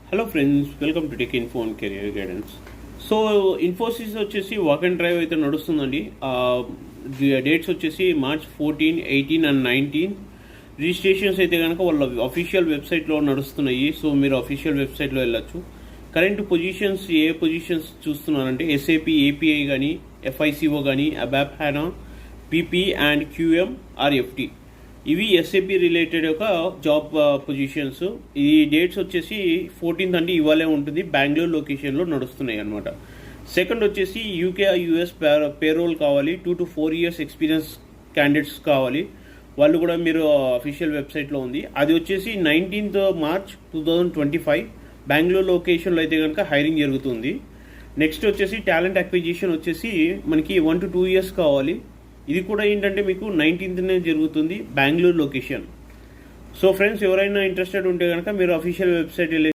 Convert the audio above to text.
Hello friends, welcome to tech info and career guidance. So Infosys వచ్చేసి walk and drive అయితే నడుస్తుందండి. Dates వచ్చేసి March 14, 18 and 19. Registrations అయితే కనుక వాళ్ళ అఫీషియల్ వెబ్సైట్లో నడుస్తున్నాయి. సో మీరు అఫీషియల్ వెబ్సైట్లో వెళ్ళచ్చు. కరెంట్ పొజిషన్స్ ఏ పొజిషన్స్ చూస్తున్నారంటే ఎస్ఏపి, ఏపీఐ కానీ, ఎఫ్ఐసిఓ కానీ, ABAP HANA, PP and QM RFT. ఇవి ఎస్ఏపి రిలేటెడ్ ఒక జాబ్ పొజిషన్స్. ఈ డేట్స్ వచ్చేసి 14th అంటే ఇవాళే ఉంటుంది. బెంగళూరు లొకేషన్లో నడుస్తున్నాయి అనమాట. సెకండ్ వచ్చేసి యూకే యూఎస్ పేరోల్ కావాలి. 2 to 4 years ఎక్స్పీరియన్స్ క్యాండిడేట్స్ కావాలి. వాళ్ళు కూడా మీరు అఫీషియల్ వెబ్సైట్లో ఉంది. అది వచ్చేసి 19th March 2025 బెంగళూరు లొకేషన్లో అయితే కనుక హైరింగ్ జరుగుతుంది. నెక్స్ట్ వచ్చేసి టాలెంట్ అక్విజిషన్ వచ్చేసి మనకి 1 to 2 years కావాలి. ఇది కూడా ఏంటంటే మీకు 19th జరుగుతుంది, బెంగళూరు లొకేషన్. సో ఫ్రెండ్స్, ఎవరైనా ఇంట్రెస్టెడ్ ఉంటే కనుక మీరు అఫీషియల్ వెబ్సైట్